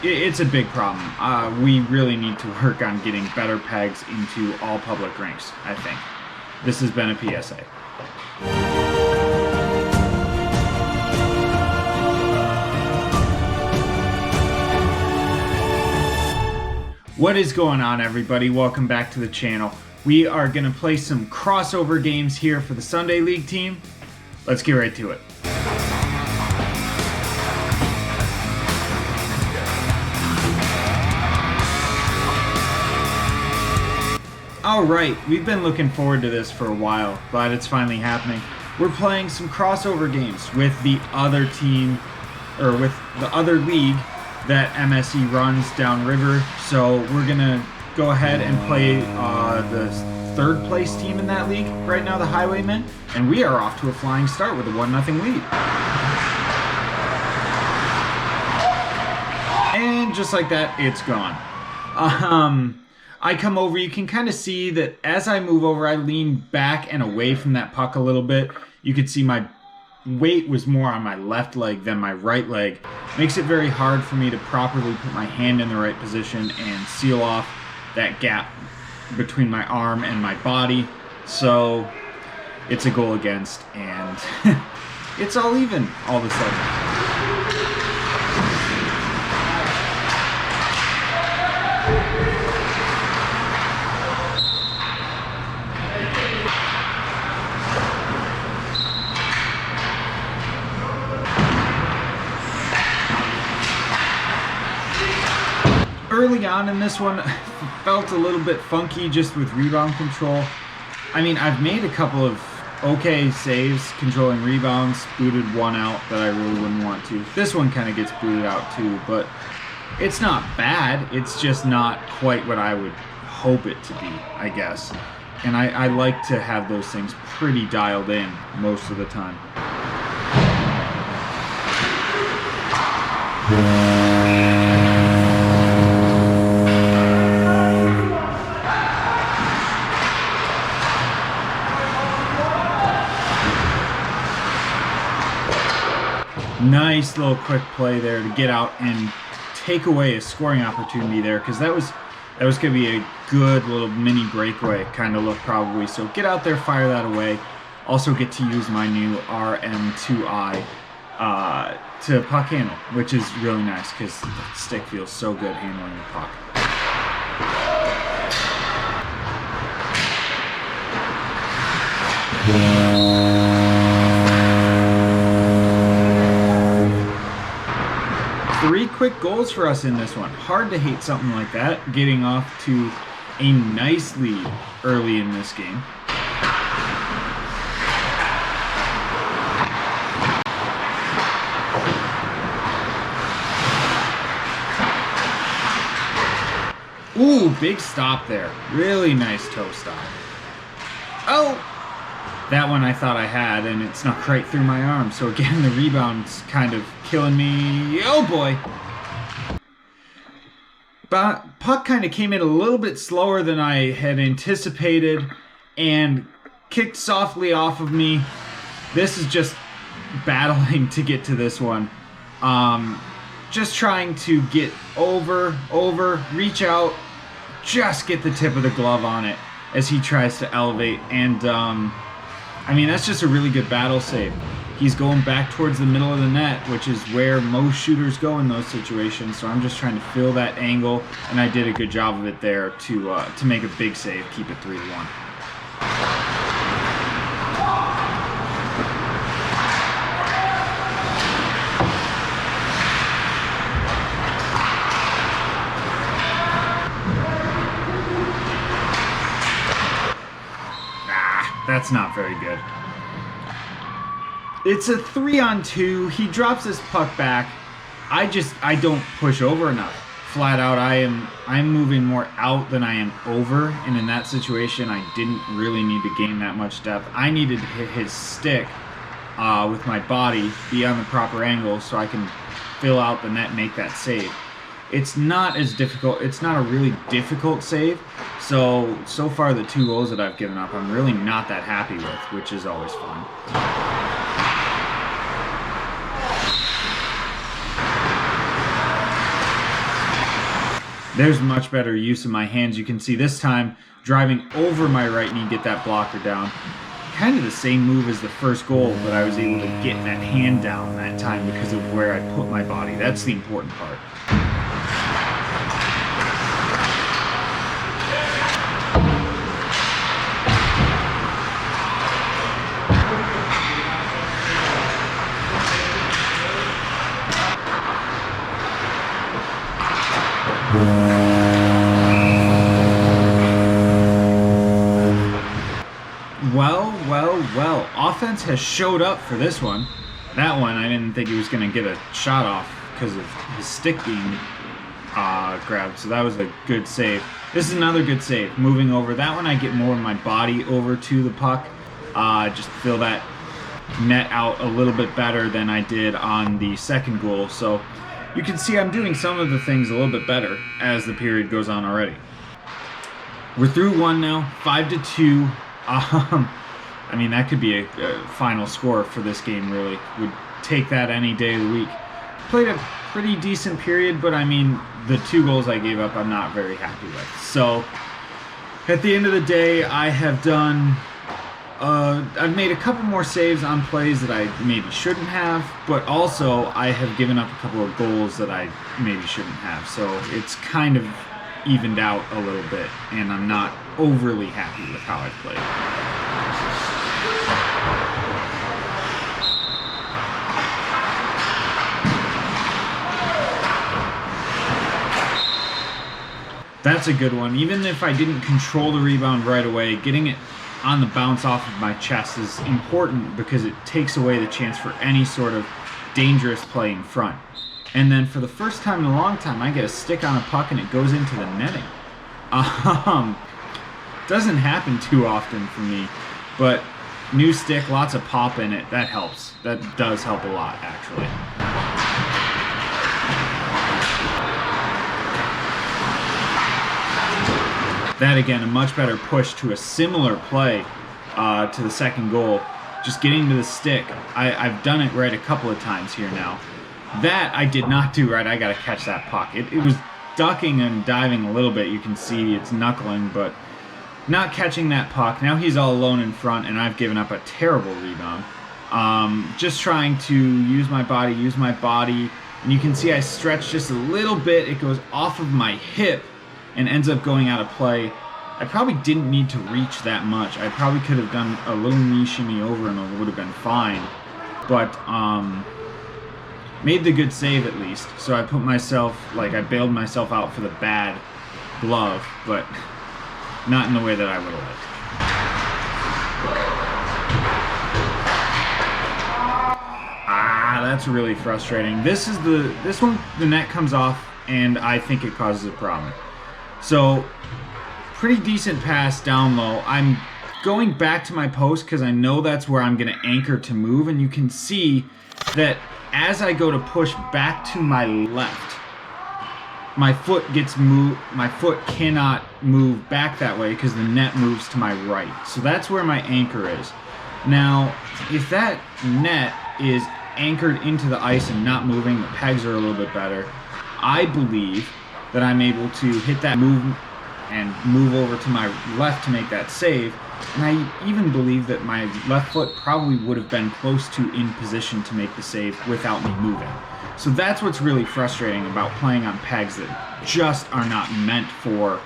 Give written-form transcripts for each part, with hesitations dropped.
it's a big problem. We really need to work on getting better pegs into all public rinks, I think. This has been a PSA. What is going on, everybody? Welcome back to the channel. We are going to play some crossover games here for the Sunday League team. Let's get right to it. Alright, we've been looking forward to this for a while. Glad it's finally happening. We're playing some crossover games with the other team, or with the other league that MSE runs downriver. So we're gonna go ahead and play the third place team in that league right now, the Highwaymen, and we are off to a flying start with a 1-0 lead. And just like that, it's gone. I come over, you can kind of see that as I move over, I lean back and away from that puck a little bit. You can see my weight was more on my left leg than my right leg. Makes it very hard for me to properly put my hand in the right position and seal off that gap between my arm and my body. So it's a goal against, and it's all even all of a sudden. Early on in this one, felt a little bit funky just with rebound control. I mean, I've made a couple of okay saves controlling rebounds, booted one out that I really wouldn't want to. This one kind of gets booted out too, but it's not bad. It's just not quite what I would hope it to be, I guess. And I like to have those things pretty dialed in most of the time. Nice little quick play there to get out and take away a scoring opportunity there, because that was going to be a good little mini breakaway kind of look probably. So get out there, fire that away. Also get to use my new RM2i to puck handle, which is really nice because the stick feels so good handling the puck. Three quick goals for us in this one. Hard to hate something like that, getting off to a nice lead early in this game. Ooh, big stop there. Really nice toe stop. Oh! That one I thought I had, and it snuck right through my arm. So again, the rebound's kind of killing me. Oh boy! But puck kind of came in a little bit slower than I had anticipated and kicked softly off of me. This is just battling to get to this one. Just trying to get over, reach out, just get the tip of the glove on it as he tries to elevate. And I mean, that's just a really good battle save. He's going back towards the middle of the net, which is where most shooters go in those situations. So I'm just trying to fill that angle, and I did a good job of it there to make a big save, keep it 3-1. That's not very good. It's a 3-on-2. He drops his puck back. I don't push over enough. Flat out, I'm moving more out than I am over, and in that situation, I didn't really need to gain that much depth. I needed to hit his stick with my body, be on the proper angle, so I can fill out the net and make that save. It's not as difficult. It's not a really difficult save. So far the 2 goals that I've given up, I'm really not that happy with, which is always fun. There's much better use of my hands. You can see this time driving over my right knee, get that blocker down. Kind of the same move as the first goal, but I was able to get that hand down that time because of where I put my body. That's the important part. Well, offense has showed up for this one. That one, I didn't think he was going to get a shot off because of his stick being grabbed, so that was a good save. This is another good save, moving over. That one I get more of my body over to the puck. Just feel that net out a little bit better than I did on the second goal, so you can see I'm doing some of the things a little bit better as the period goes on already. We're through one now, 5-2. I mean, that could be a final score for this game, really. Would take that any day of the week. Played a pretty decent period, but I mean, the 2 goals I gave up, I'm not very happy with. So, at the end of the day, I have done... I've made a couple more saves on plays that I maybe shouldn't have, but also I have given up a couple of goals that I maybe shouldn't have. So, it's kind of evened out a little bit, and I'm not overly happy with how I've played. That's a good one. Even if I didn't control the rebound right away, getting it on the bounce off of my chest is important because it takes away the chance for any sort of dangerous play in front. And then for the first time in a long time, I get a stick on a puck and it goes into the netting. Doesn't happen too often for me, but new stick, lots of pop in it, that helps. That does help a lot, actually. That again, a much better push to a similar play to the second goal. Just getting to the stick. I've done it right a couple of times here now. That I did not do right. I got to catch that puck. It was ducking and diving a little bit. You can see it's knuckling, but not catching that puck. Now he's all alone in front, and I've given up a terrible rebound. Just trying to use my body, and you can see I stretch just a little bit. It goes off of my hip and ends up going out of play. I probably didn't need to reach that much. I probably could have done a little knee shimmy over and it would have been fine. But made the good save at least. So I put myself, I bailed myself out for the bad glove, but not in the way that I would have liked. That's really frustrating. This one, the net comes off and I think it causes a problem. So, pretty decent pass down low. I'm going back to my post because I know that's where I'm going to anchor to move, and you can see that as I go to push back to my left, my foot gets moved. My foot cannot move back that way because the net moves to my right. So that's where my anchor is. Now, if that net is anchored into the ice and not moving, the pegs are a little bit better. I believe that I'm able to hit that move and move over to my left to make that save. And I even believe that my left foot probably would have been close to in position to make the save without me moving. So that's what's really frustrating about playing on pegs that just are not meant for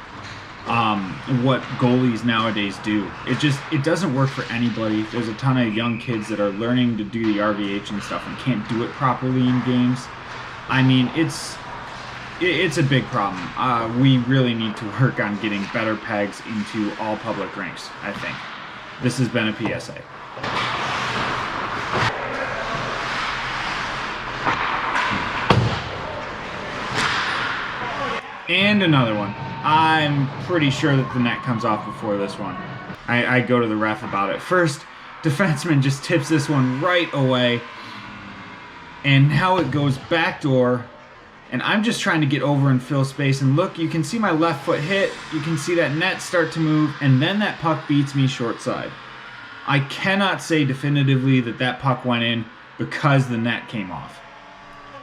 what goalies nowadays do. It doesn't work for anybody. There's a ton of young kids that are learning to do the RVH and stuff and can't do it properly in games. I mean, it's a big problem. We really need to work on getting better pegs into all public rinks, I think. This has been a PSA. And another one. I'm pretty sure that the net comes off before this one. I go to the ref about it. First, defenseman just tips this one right away. And now it goes backdoor. And I'm just trying to get over and fill space. And look, you can see my left foot hit. You can see that net start to move. And then that puck beats me short side. I cannot say definitively that that puck went in because the net came off.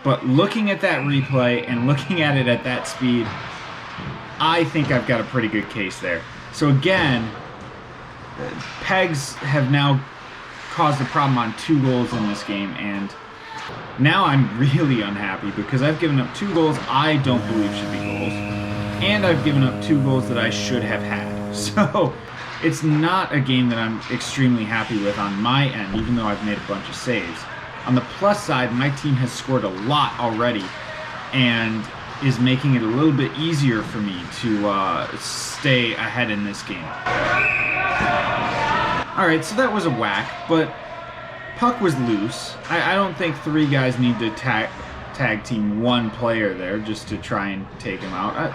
But looking at that replay and looking at it at that speed, I think I've got a pretty good case there. So again, pegs have now caused a problem on 2 goals in this game, and now I'm really unhappy because I've given up 2 goals I don't believe should be goals, and I've given up 2 goals that I should have had. So it's not a game that I'm extremely happy with on my end, even though I've made a bunch of saves. On the plus side, my team has scored a lot already and is making it a little bit easier for me to stay ahead in this game. Alright, so that was a whack, but puck was loose. I don't think 3 guys need to tag team 1 player there just to try and take him out.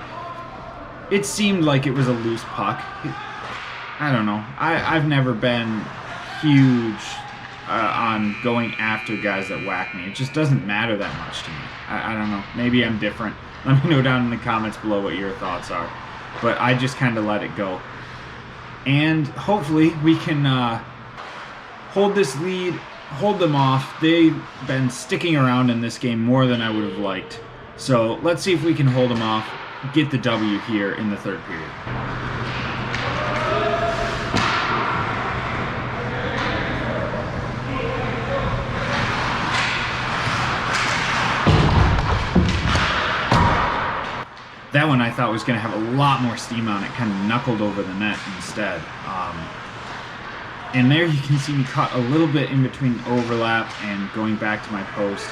It seemed like it was a loose puck. I don't know. I've never been huge on going after guys that whack me. It just doesn't matter that much to me. I don't know. Maybe I'm different. Let me know down in the comments below what your thoughts are. But I just kind of let it go. And hopefully we can hold this lead, hold them off. They've been sticking around in this game more than I would have liked. So let's see if we can hold them off, get the W here in the 3rd period. That one I thought was going to have a lot more steam on it, kind of knuckled over the net instead. And there you can see me caught a little bit in between overlap and going back to my post.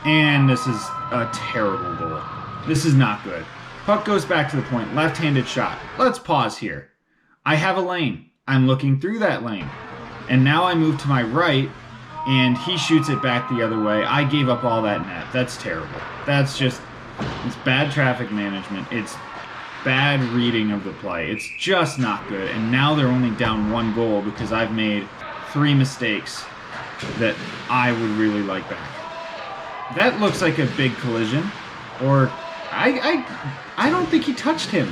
And this is a terrible goal. This is not good. Puck goes back to the point, left-handed shot. Let's pause here. I have a lane. I'm looking through that lane. And now I move to my right, and he shoots it back the other way. I gave up all that net. That's terrible. That's just... It's bad traffic management. It's bad reading of the play. It's just not good. And now they're only down 1 goal because I've made 3 mistakes that I would really like back. That looks like a big collision. Or I don't think he touched him.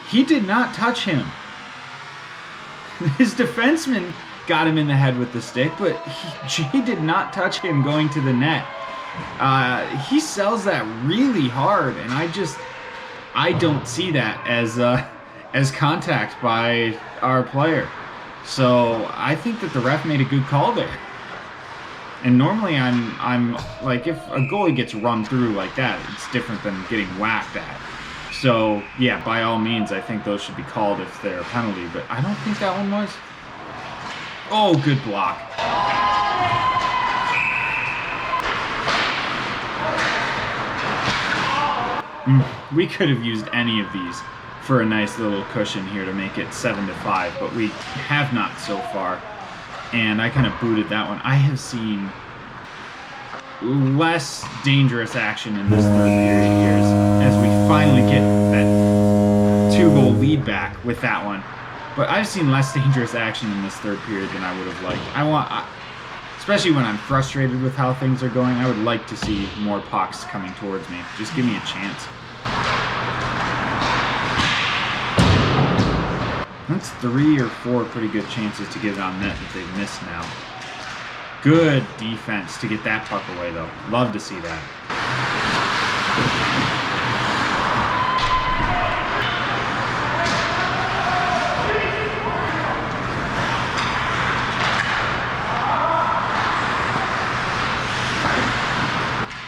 He did not touch him. His defenseman got him in the head with the stick, but he did not touch him going to the net. He sells that really hard, and I don't see that as contact by our player. So I think that the ref made a good call there. And normally I'm like, if a goalie gets run through like that, it's different than getting whacked at. So yeah, by all means, I think those should be called if they're a penalty, but I don't think that one was. Oh, good block. We could have used any of these for a nice little cushion here to make it 7-5, but we have not so far. And I kind of booted that one. I have seen less dangerous action in this 3rd period here as we finally get that 2-goal lead back with that one. But I've seen less dangerous action in this 3rd period than I would have liked. Especially when I'm frustrated with how things are going, I would like to see more pucks coming towards me. Just give me a chance. That's 3 or 4 pretty good chances to get it on net that they've missed now. Good defense to get that puck away, though. Love to see that.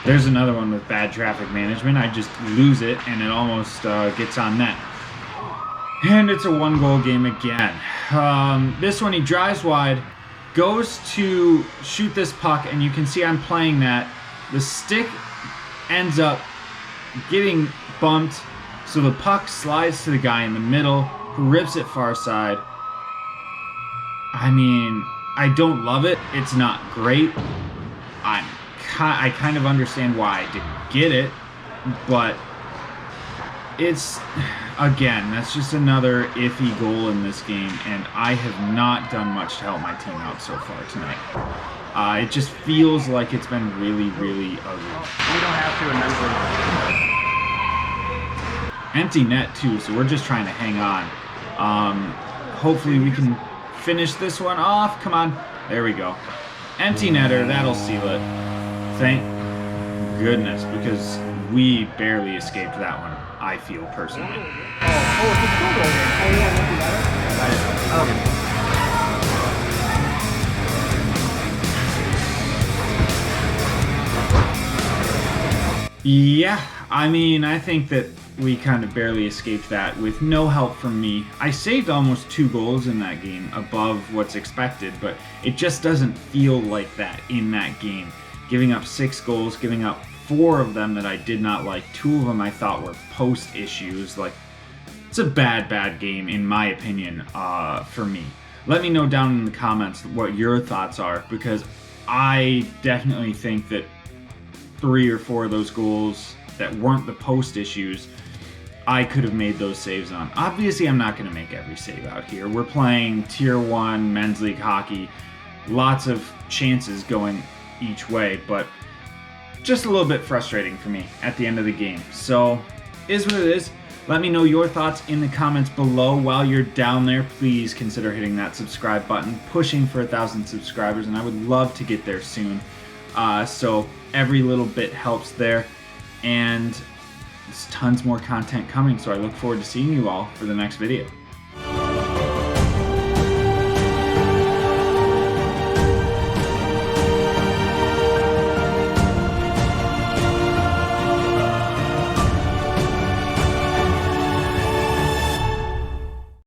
There's another one with bad traffic management. I just lose it, and it almost gets on net. And it's a 1-goal game again. This one, he drives wide, goes to shoot this puck, and you can see I'm playing that. The stick ends up getting bumped, so the puck slides to the guy in the middle, who rips it far side. I mean, I don't love it. It's not great. I kind of understand why I didn't get it, but it's, again, that's just another iffy goal in this game, and I have not done much to help my team out so far tonight. It just feels like it's been really, really ugly. We don't have to immensely. Empty net, too, so we're just trying to hang on. Hopefully we can finish this one off. Come on. There we go. Empty netter, that'll seal it. Thank goodness, because we barely escaped that one, I feel personally. Oh, it's a still goal game. Oh, yeah, look at that. Okay. Yeah, I mean, I think that we kind of barely escaped that with no help from me. I saved almost 2 goals in that game above what's expected, but it just doesn't feel like that in that game. Giving up 6 goals, giving up 4 of them that I did not like. 2 of them I thought were post issues. Like, it's a bad game in my opinion for me. Let me know down in the comments what your thoughts are, because I definitely think that 3 or 4 of those goals that weren't the post issues, I could have made those saves on. Obviously, I'm not going to make every save out here. We're playing Tier 1 Men's League Hockey. Lots of chances going each way, but just a little bit frustrating for me at the end of the game. So, is what it is. Let me know your thoughts in the comments below. While you're down there, please consider hitting that subscribe button, pushing for 1,000 subscribers, and I would love to get there soon. So every little bit helps there, and there's tons more content coming, so I look forward to seeing you all for the next video.